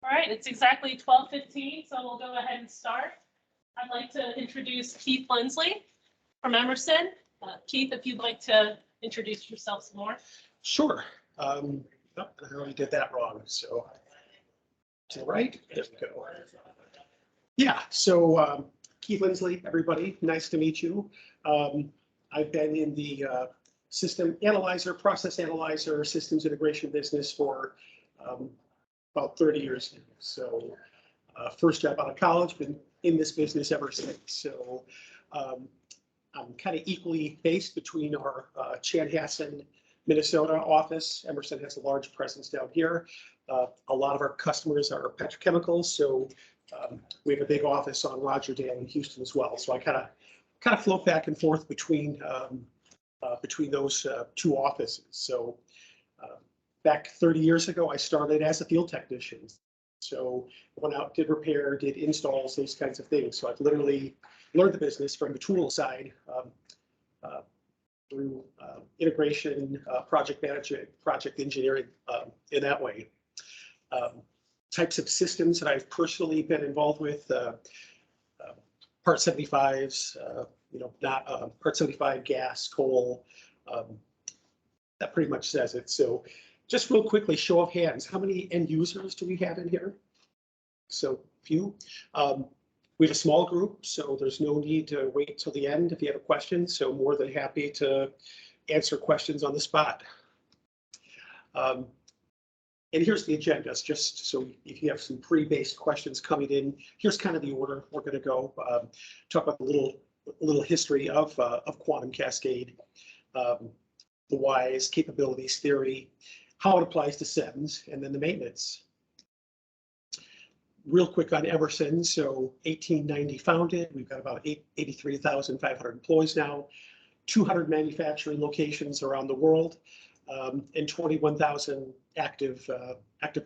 All right, it's exactly 12:15, so we'll go ahead and start. I'd like to introduce Keith Lindsley from Emerson. Keith, if you'd like to introduce yourself some more. Sure. I already did that wrong. So to the right, there we go. Yeah, so Keith Lindsley, everybody, nice to meet you. I've been in the system analyzer, process analyzer, systems integration business for about 30 years now. So first job out of college, been in this business ever since. So I'm kind of equally based between our Chanhassen, Minnesota office. Emerson has a large presence down here. A lot of our customers are petrochemicals, so we have a big office on Rogerdale in Houston as well. So I kind of float back and forth between those two offices. So back 30 years ago, I started as a field technician. So went out, did repair, did installs, those kinds of things. So I've literally learned the business from the tool side through integration, project management, project engineering in that way. Types of systems that I've personally been involved with, Part 75s, Part 75 gas, coal, that pretty much says it. So just real quickly, show of hands, how many end users do we have in here? So few. We have a small group, so there's no need to wait till the end if you have a question. So more than happy to answer questions on the spot. And here's the agenda, just so if you have some pre-based questions coming in, here's kind of the order we're going to go. Talk about a little history of quantum cascade, the whys, capabilities, theory, how it applies to CEMS, and then the maintenance. Real quick on Emerson, so 1890 founded, we've got about 83,500 employees now, 200 manufacturing locations around the world, and 21,000 active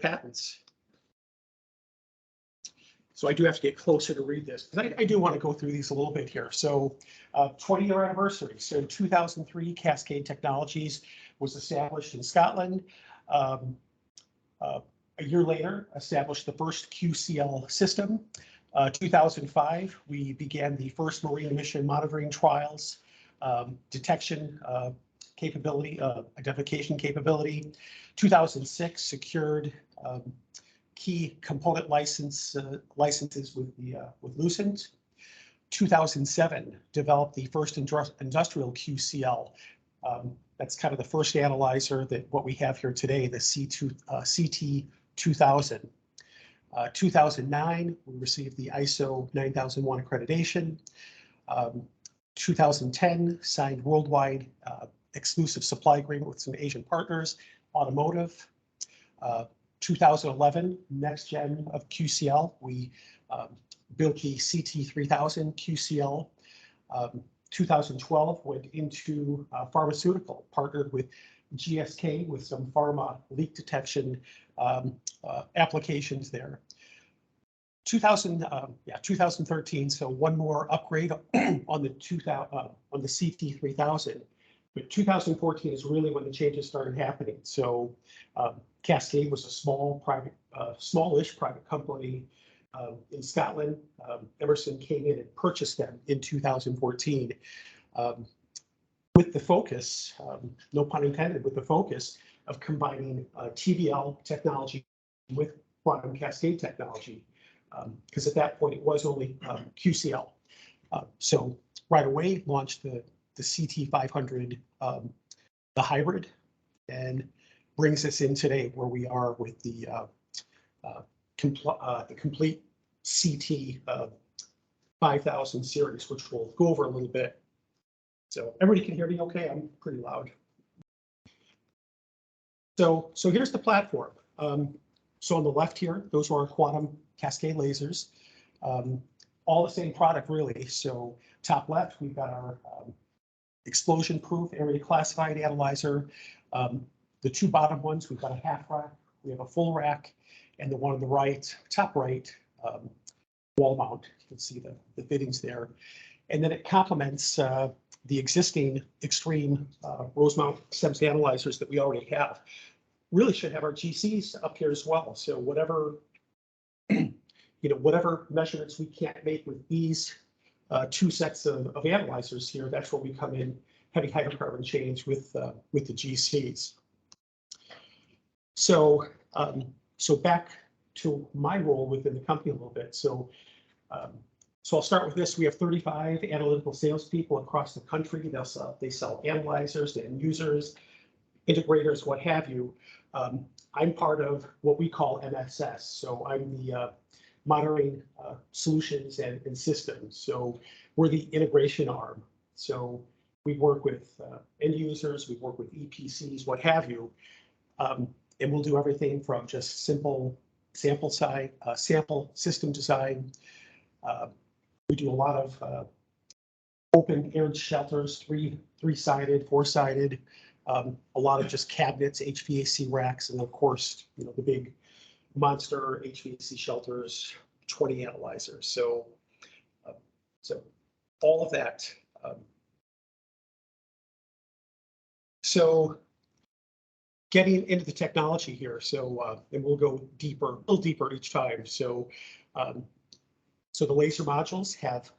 patents. So I do have to get closer to read this, because I do want to go through these a little bit here. So 20-year anniversary. So 2003, Cascade Technologies was established in Scotland. A year later, established the first QCL system. 2005, we began the first marine emission monitoring trials, detection capability, identification capability. 2006, secured key component licenses with Lucent. 2007, developed the first industrial QCL. That's kind of the first analyzer that what we have here today, the CT2000. 2009, we received the ISO 9001 accreditation. 2010, signed worldwide exclusive supply agreement with some Asian partners, automotive. 2011, next gen of QCL, we built the CT3000 QCL. 2012, went into pharmaceutical, partnered with GSK with some pharma leak detection applications there. 2013, so one more upgrade on the CT3000. But 2014 is really when the changes started happening. So Cascade was a smallish private company in Scotland. Emerson came in and purchased them in 2014 with the focus, no pun intended, with the focus of combining TVL technology with quantum cascade technology, because at that point it was only QCL. So right away launched the CT500, the hybrid, and brings us in today where we are with the complete CT 5000 series, which we'll go over a little bit. So everybody can hear me okay? I'm pretty loud. So here's the platform. So on the left here, those are our quantum cascade lasers. All the same product really. So top left, we've got our explosion-proof area classified analyzer. The two bottom ones, we've got a half rack, we have a full rack, and the one on the right, top right, wall mount. You can see the fittings there. And then it complements the existing extreme Rosemount CEMS analyzers that we already have really should have our GCs up here as well. So whatever, whatever measurements we can't make with these two sets of analyzers here, that's where we come in heavy hydrocarbon chains with the GCs. So back to my role within the company a little bit. So I'll start with this. We have 35 analytical salespeople across the country. They sell analyzers to end users, integrators, what have you. I'm part of what we call MSS. So I'm the monitoring solutions and systems. So we're the integration arm. So we work with end users, we work with EPCs, what have you. And we'll do everything from just simple sample system design. We do a lot of open air shelters, three-sided, four-sided, a lot of just cabinets, HVAC racks, and of course, the big monster HVAC shelters, 20 analyzers. So all of that. So getting into the technology here. So and we'll go deeper, a little deeper each time. So the laser modules have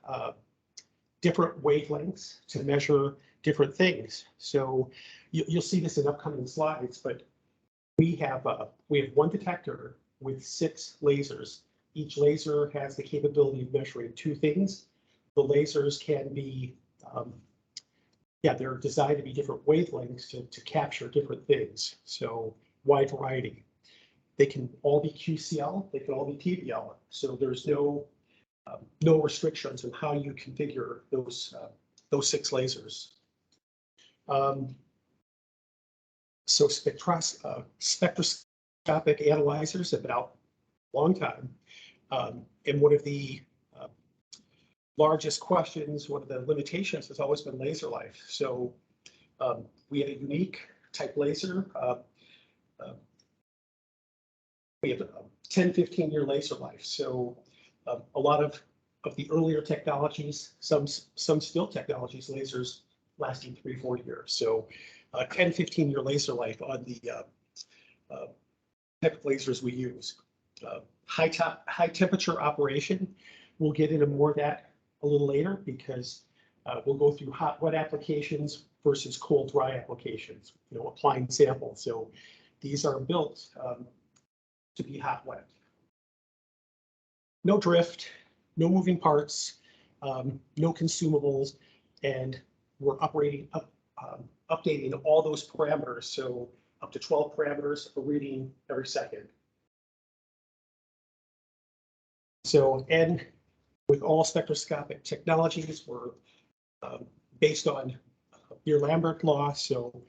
different wavelengths to measure different things. So you'll see this in upcoming slides, but we have one detector with 6 lasers. Each laser has the capability of measuring 2 things. The lasers can be, they're designed to be different wavelengths to capture different things. So wide variety. They can all be QCL, they can all be TBL. So there's no restrictions on how you configure those 6 lasers. So spectroscopic analyzers have been out a long time. And one of the largest questions, one of the limitations has always been laser life. So we had a unique type laser. We have a 10, 15-year laser life. So a lot of the earlier technologies, some still technologies, lasers lasting 3-4 years. So 10, 15-year laser life on the type of lasers we use. High temperature operation. We'll get into more of that a little later because we'll go through hot wet applications versus cold dry applications, applying samples. So these are built to be hot wet. No drift, no moving parts, no consumables, and we're updating all those parameters. So up to 12 parameters for reading every second. So, and with all spectroscopic technologies, we're based on Beer-Lambert law. So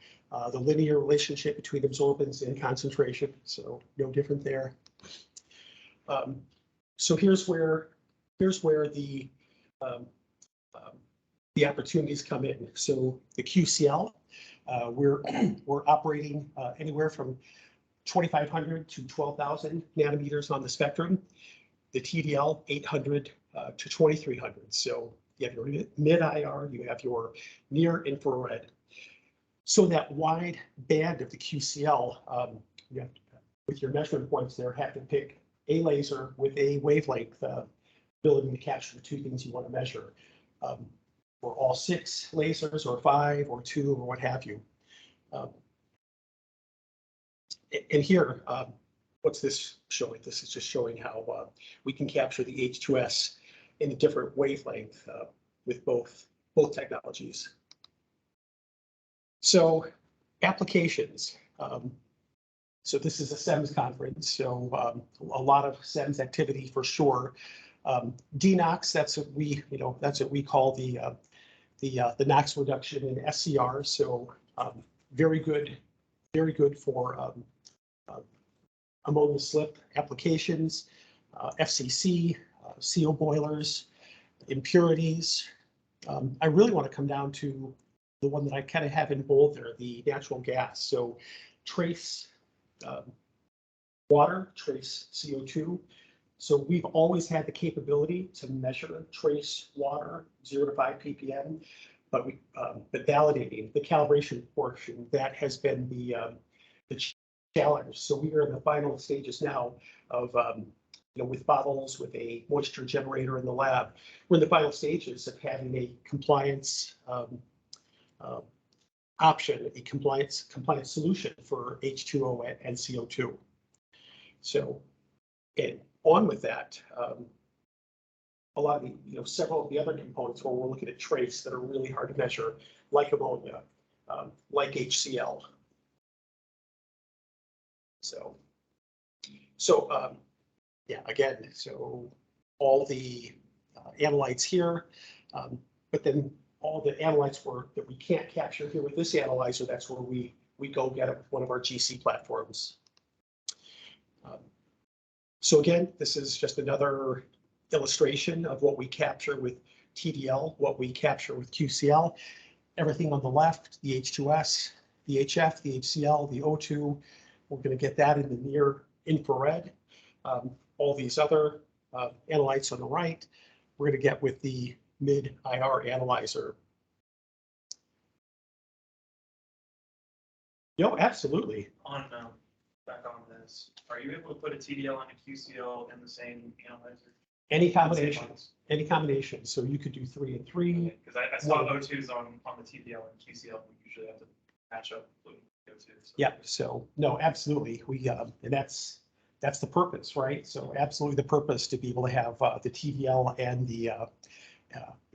the linear relationship between absorbance and concentration. So no different there. So here's where the opportunities come in. So the QCL, we're operating anywhere from 2,500 to 12,000 nanometers on the spectrum. The TDL 800 to 2,300. So you have your mid-IR, you have your near infrared. So that wide band of the QCL, you have to, with your measurement points there, have to pick a laser with a wavelength ability to capture the 2 things you want to measure. For all 6 lasers, or 5, or 2, or what have you. And here, what's this showing? This is just showing how we can capture the H2S in a different wavelength with both technologies. So applications. So this is a CEMS conference, so a lot of CEMS activity for sure. DNOx, that's what we call the NOx reduction in SCR. So very good for ammonia slip applications, FCC, CO boilers, impurities. I really want to come down to the one that I kind of have in bold there, the natural gas. So trace water, trace CO2. So we've always had the capability to measure trace water, 0 to 5 ppm. but validating the calibration portion, that has been the challenge. So we are in the final stages now of, with bottles, with a moisture generator in the lab. We're in the final stages of having a compliance option, a compliance solution for H2O and CO2. So, and on with that, a lot of the, several of the other components where we're looking at trace that are really hard to measure, like ammonia, like HCl. So yeah, again, so all the analytes here, but then all the analytes that we can't capture here with this analyzer, that's where we go get it with one of our GC platforms. So again, this is just another illustration of what we capture with TDL, what we capture with QCL. Everything on the left, the H2S, the HF, the HCl, the O2, we're going to get that in the near infrared. All these other analytes on the right, we're going to get with the mid-IR analyzer. Absolutely. Back on this, are you able to put a TDL and a QCL in the same analyzer? Any combination. So you could do 3 and 3. Because I saw O2s on the TDL and QCL. We usually have to match up with O2. So. Yeah. So no, absolutely. We and that's the purpose, right? So absolutely the purpose to be able to have the TDL and the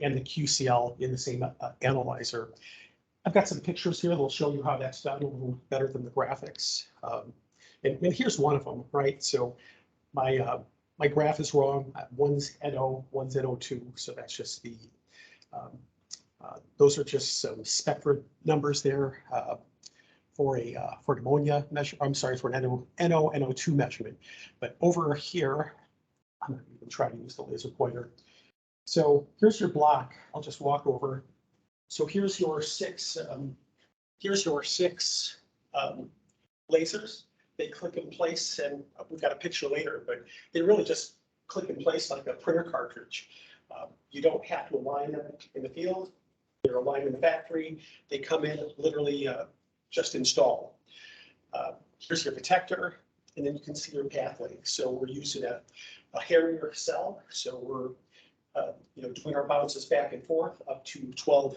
QCL in the same analyzer. I've got some pictures here that'll show you how that's done a little better than the graphics. And here's one of them, right? So my graph is wrong. One's NO, one's NO2. So that's just the, those are just some spectra numbers there for an ammonia measure. I'm sorry, for an NO2 measurement. But over here, I'm not even trying to use the laser pointer. So here's your block. I'll just walk over. So here's your six lasers. They click in place, and we've got a picture later, but they really just click in place like a printer cartridge. You don't have to align them in the field. They're aligned in the factory. They come in literally just install. Here's your detector, and then you can see your path length. So we're using a Harrier cell. So we're doing our bounces back and forth up to 12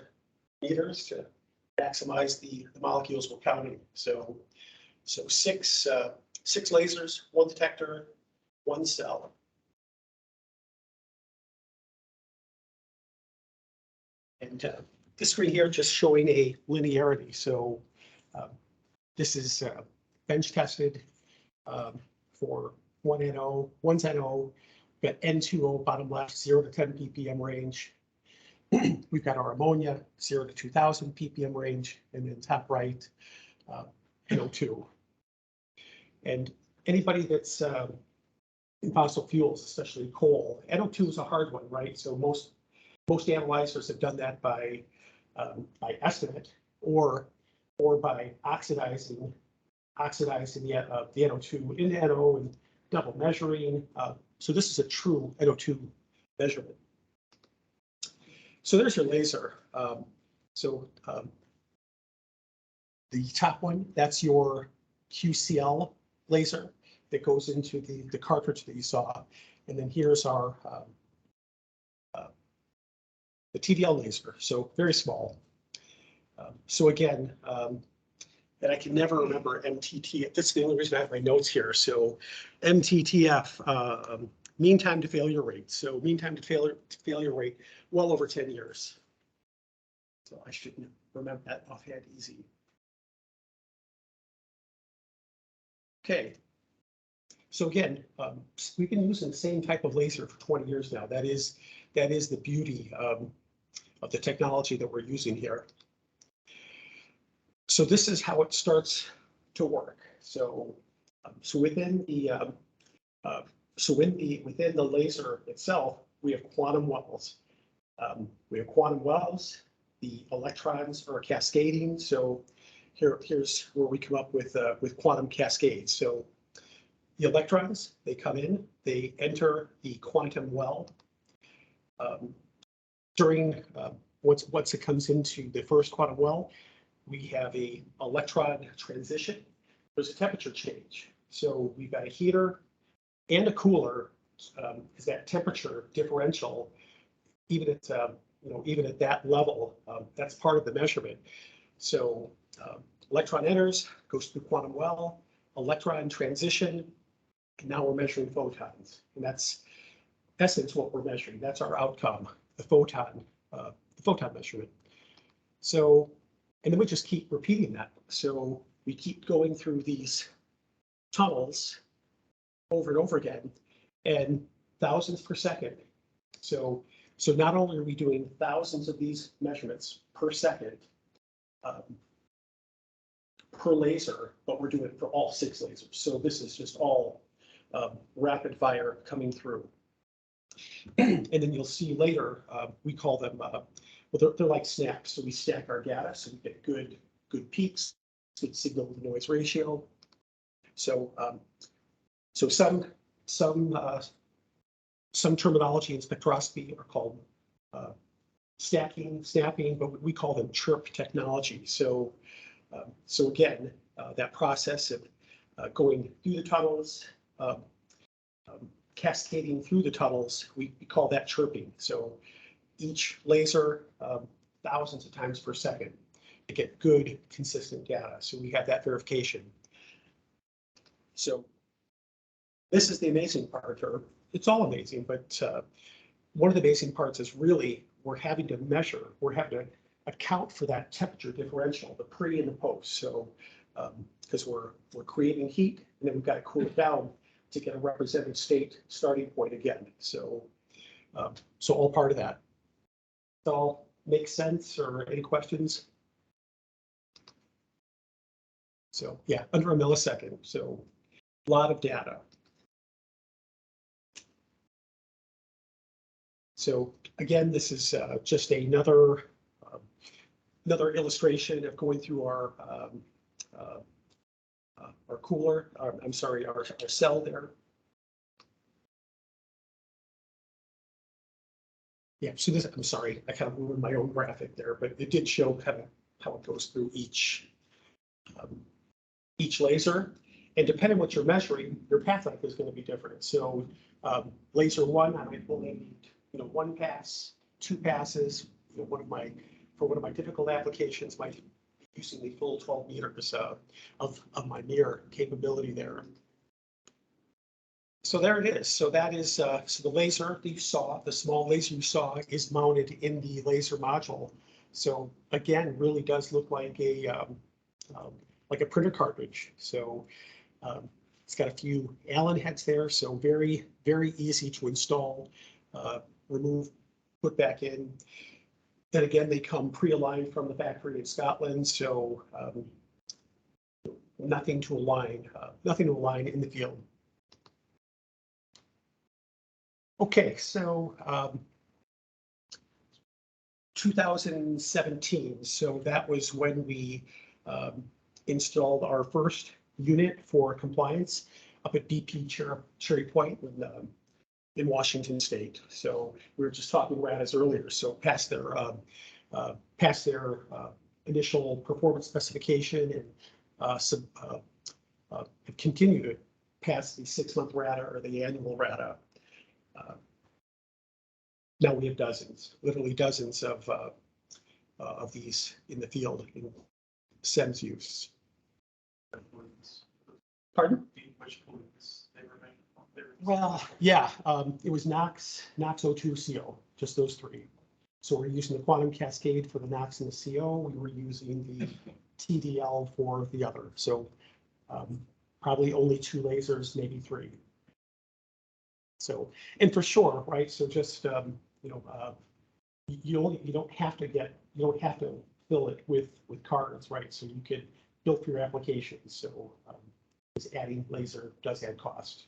meters to maximize the molecules we're counting. So six lasers, one detector, one cell. And this screen here just showing a linearity. So this is bench tested for one's NO, got N2O bottom left, 0 to 10 ppm range. We've got our ammonia, 0 to 2000 ppm range, and then top right, NO2. And anybody that's in fossil fuels, especially coal, NO2 is a hard one, right? So most analyzers have done that by estimate or by oxidizing the NO2 into NO and double measuring. So this is a true NO2 measurement. So there's your laser. The top one, that's your QCL laser that goes into the cartridge that you saw. And then here's our the TDL laser, so very small. So again, and I can never remember MTTF. That's the only reason I have my notes here. So MTTF, mean time to failure rate. So mean time to failure rate, well over 10 years. So I shouldn't remember that offhand easy. Okay. So again, we've been using the same type of laser for 20 years now. That is the beauty of the technology that we're using here. So this is how it starts to work. So within the within the laser itself, we have quantum wells. The electrons are cascading. So here's where we come up with quantum cascades. So the electrons, they come in, they enter the quantum well. During once it comes into the first quantum well, we have a electron transition. There's a temperature change. So we've got a heater and a cooler, is that temperature differential, even at, even at that level, that's part of the measurement. So electron enters, goes through quantum well, electron transition, and now we're measuring photons. And that's essence what we're measuring. That's our outcome, the photon measurement. So, and then we just keep repeating that. So we keep going through these tunnels over and over again, and thousands per second. So not only are we doing thousands of these measurements per second, per laser, but we're doing it for all 6 lasers. So this is just all rapid fire coming through. And then you'll see later, we call them, well, they're like snacks. So we stack our data, so we get good peaks, good signal to noise ratio. So some terminology in spectroscopy are called stacking, snapping, but we call them chirp technology. So again, that process of going through the tunnels, cascading through the tunnels, we call that chirping. So each laser, thousands of times per second to get good, consistent data. So we have that verification. So this is the amazing part, or it's all amazing, but one of the amazing parts is really we're having to measure, we're having to account for that temperature differential, the pre and the post. So because we're creating heat, and then we've got to cool it down to get a representative state starting point again. So all part of that. Does that all make sense, or any questions? So yeah, under a millisecond. So a lot of data. So again, this is just another illustration of going through our cooler. I'm sorry, our cell there. Yeah, so this, I'm sorry, I kind of ruined my own graphic there, but it did show kind of how it goes through each laser. And depending on what you're measuring, your path length is going to be different. So laser 1, I might only need 1 pass, 2 passes. One of my difficult applications might be using the full 12 meters of my mirror capability there. So there it is. So that is so the laser that you saw, the small laser you saw, is mounted in the laser module. So again, really does look like a printer cartridge. So it's got a few Allen heads there. So very, very easy to install, remove, put back in. Then again, they come pre-aligned from the factory in Scotland. So nothing to align in the field. Okay, so 2017, so that was when we installed our first unit for compliance up at BP Cherry Point in Washington State. So we were just talking RADAs earlier, so past their initial performance specification and have continued to pass the 6-month RADA or the annual RADA. Now we have dozens, literally dozens of these in the field in CEMS use. Pardon? Well, yeah, it was NOx, NOx O2, CO, just those 3. So we're using the quantum cascade for the NOx and the CO. We were using the TDL for the other. So probably only 2 lasers, maybe 3. So, and for sure, right? So just you don't have to fill it with cards, right? So you could build for your applications. So just adding laser does add cost.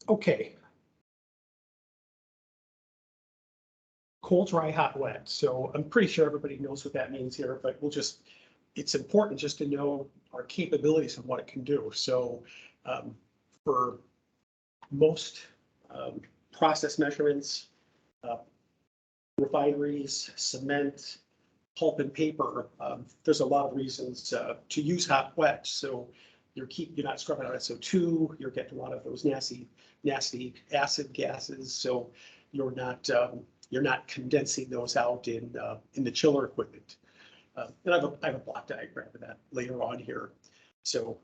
Okay. Cold, dry, hot, wet. So I'm pretty sure everybody knows what that means here, but it's important just to know our capabilities and what it can do. So for most process measurements, refineries, cement, pulp and paper. There's a lot of reasons to use hot wet. So you're not scrubbing out SO2. You're getting a lot of those nasty acid gases. So you're not condensing those out in the chiller equipment. And I have a block diagram of that later on here. So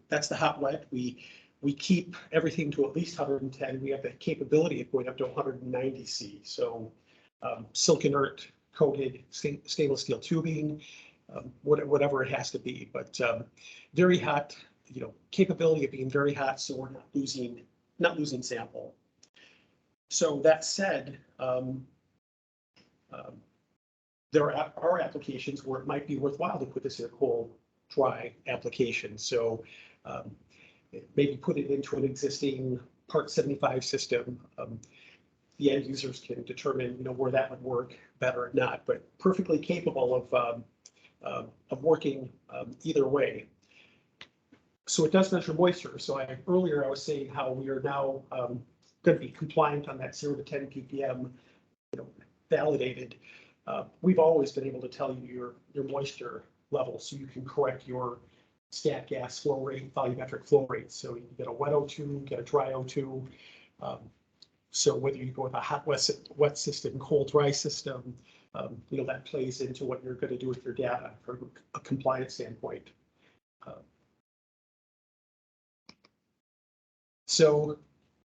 that's the hot wet. We keep everything to at least 110. We have the capability of going up to 190 C. So silk inert coated stainless steel tubing, whatever it has to be, but very hot, capability of being very hot, so we're not losing sample. So that said, there are applications where it might be worthwhile to put this in a cold, dry application. So maybe put it into an existing Part 75 system. The end users can determine, where that would work better or not, but perfectly capable of working either way. So it does measure moisture. So earlier I was saying how we are now going to be compliant on that 0 to 10 ppm, validated. We've always been able to tell you your moisture level, so you can correct your stat gas flow rate, volumetric flow rate. So you get a wet O2, get a dry O2. So whether you go with a hot wet system, cold dry system, that plays into what you're going to do with your data from a compliance standpoint. So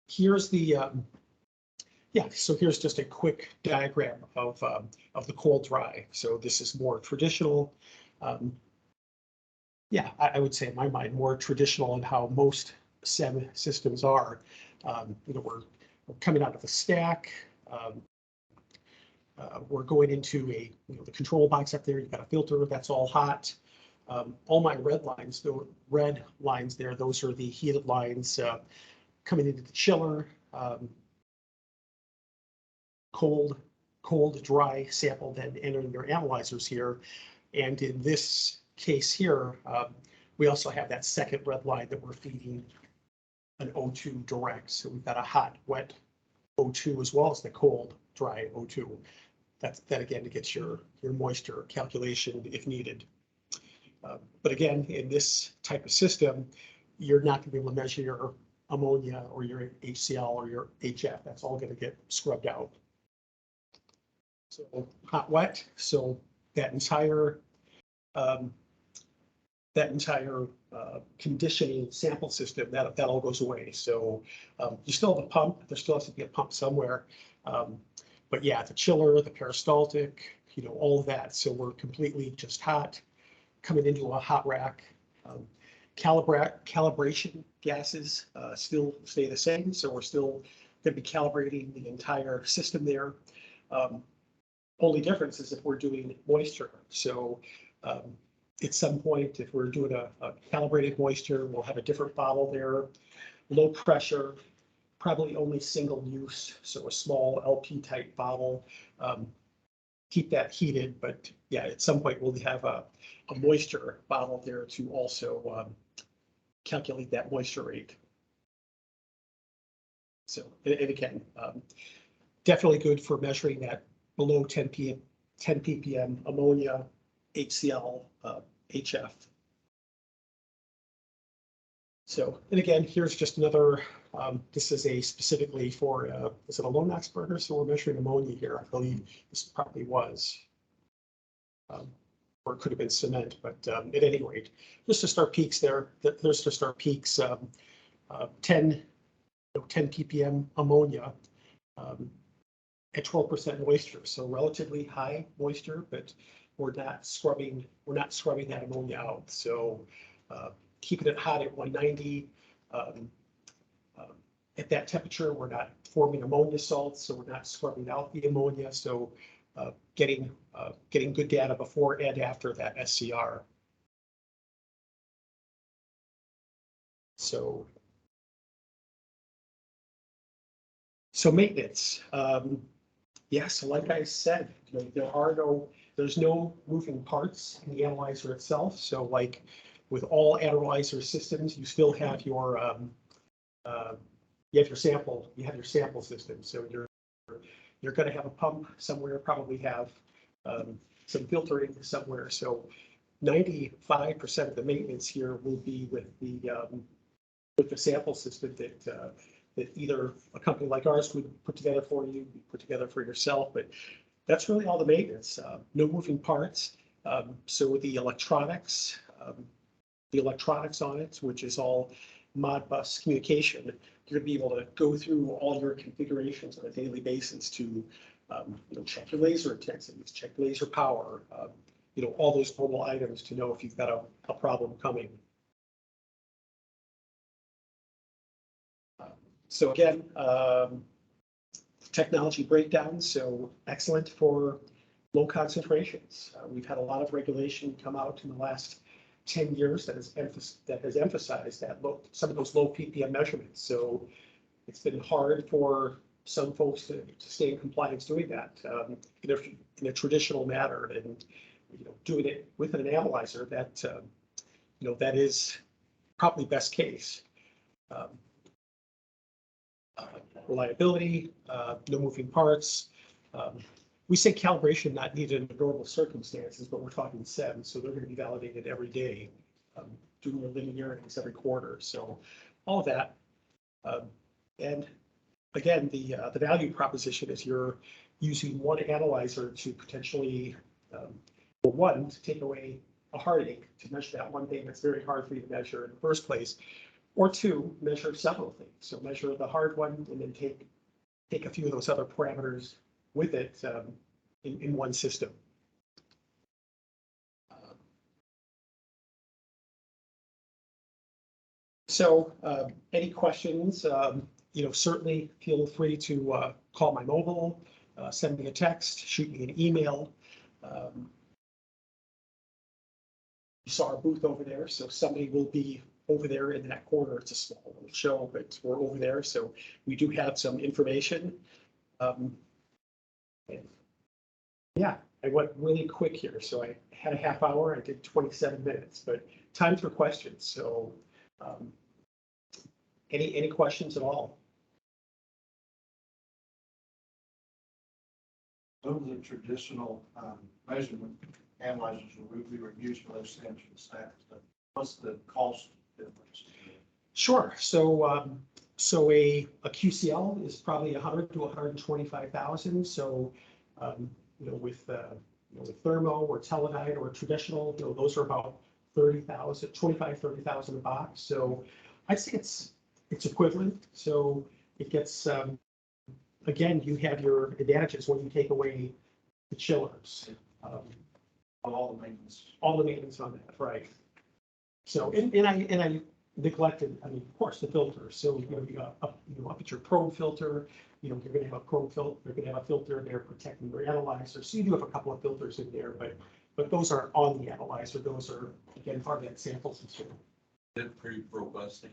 here's the so here's just a quick diagram of the cold dry. So this is more traditional. I would say in my mind more traditional in how most CEM systems are. We're coming out of the stack. We're going into the control box up there. You've got a filter that's all hot. All my red lines, there, those are the heated lines coming into the chiller. Cold, dry sample then entering your analyzers here. And in this case here, we also have that second red line that we're feeding an O2 direct. So we've got a hot, wet O2 as well as the cold, dry O2. That again gets your moisture calculation if needed. But again, in this type of system, you're not going to be able to measure your ammonia or your HCl or your HF. That's all going to get scrubbed out. So hot, wet. So that entire conditioning sample system, that all goes away. So you still have a pump. There still has to be a pump somewhere. But yeah, the chiller, the peristaltic, all of that. So we're completely just hot, coming into a hot rack. Calibration gases still stay the same. So we're still going to be calibrating the entire system there. Only difference is if we're doing moisture. So at some point, if we're doing a calibrated moisture, we'll have a different bottle there, low pressure, probably only single use. So a small LP type bottle, keep that heated. But yeah, at some point we'll have a moisture bottle there to also calculate that moisture rate. So, and again, definitely good for measuring that below 10 ppm ammonia, HCl, HF. So, and again, here's just another, this is specifically for, is it a Lomax burner? So we're measuring ammonia here. I believe this probably was, or it could have been cement, but at any rate, just to start peaks there, there's just our peaks, 10 ppm ammonia, at 12% moisture, so relatively high moisture, but we're not scrubbing that ammonia out. So keeping it hot at 190. At that temperature, we're not forming ammonia salts, so we're not scrubbing out the ammonia. So getting good data before and after that SCR. So maintenance. So like I said, there's no moving parts in the analyzer itself. So like with all analyzer systems, you still have your you have your sample system. So you're going to have a pump somewhere, probably have some filtering somewhere. So 95% of the maintenance here will be with the sample system that either a company like ours would put together for you, put together for yourself, but that's really all the maintenance. No moving parts. So the electronics on it, which is all Modbus communication, you're gonna be able to go through all your configurations on a daily basis to check your laser intensities, check laser power, all those mobile items to know if you've got a problem coming. So again, technology breakdown, so excellent for low concentrations. We've had a lot of regulation come out in the last 10 years that has emphasized that some of those low ppm measurements. So it's been hard for some folks to stay in compliance doing that in a traditional manner, and doing it with an analyzer that that is probably best case. Reliability, no moving parts. We say calibration not needed in normal circumstances, but we're talking CEMS, so they're going to be validated every day, doing their linearities every quarter. So all of that. And again, the value proposition is you're using one analyzer to potentially, one, to take away a heartache, to measure that one thing that's very hard for you to measure in the first place, or two, measure several things. So measure the hard one and then take a few of those other parameters with it in one system. So any questions, certainly feel free to call my mobile, send me a text, shoot me an email. You saw our booth over there, so somebody will be over there in that corner. It's a small little show, but we're over there. So we do have some information. Yeah, I went really quick here. So I had a half hour. I did 27 minutes, but time for questions. So any questions at all? Some of the traditional measurement analyzers we were used for those things for the staff. What's the cost difference? Sure. So so a QCL is probably 100 to 125,000. So with thermo or teledyne or traditional, those are about 30,000, 30,000 a box. So I'd say it's equivalent. So it gets again, you have your advantages when you take away the chillers. All the maintenance. All the maintenance on that, right? So and I neglected, of course, the filter. So you got up at your probe filter. You're going to have a probe filter. You're going to have a filter there protecting your analyzer. So you do have a couple of filters in there, but those are on the analyzer. Those are again part of that sample system. They're pretty robust.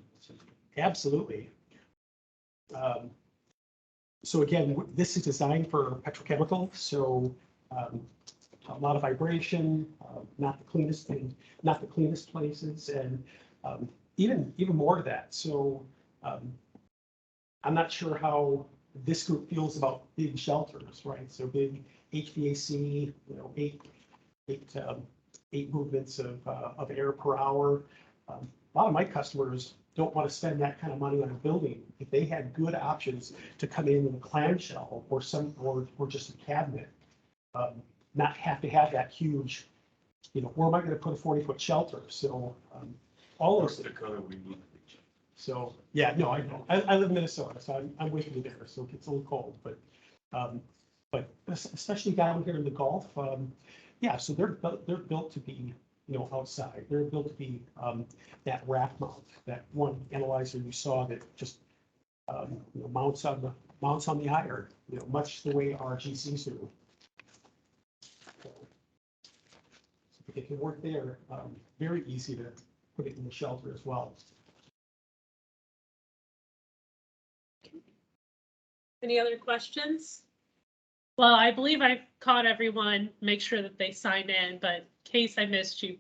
Absolutely. So again, this is designed for petrochemical. So a lot of vibration, not the cleanest thing, not the cleanest places, and even more to that. So I'm not sure how this group feels about big shelters, right? So big HVAC, eight movements of air per hour. A lot of my customers don't want to spend that kind of money on a building. If they had good options to come in with a clamshell or just a cabinet, not have to have that huge, where am I going to put a 40-foot shelter? So all those things. So yeah, no, I know. I live in Minnesota, so I'm with you there. So it gets a little cold, but especially down here in the Gulf, yeah. So they're built to be outside. They're built to be that rack mount, that one analyzer you saw that just mounts on the iron, much the way our GCs do. So if it can work there, very easy to put it in the shelter as well. Any other questions? Well, I believe I've caught everyone. Make sure that they sign in, but in case I missed you,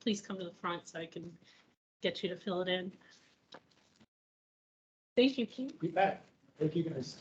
please come to the front so I can get you to fill it in. Thank you, Keith. You bet. Thank you guys.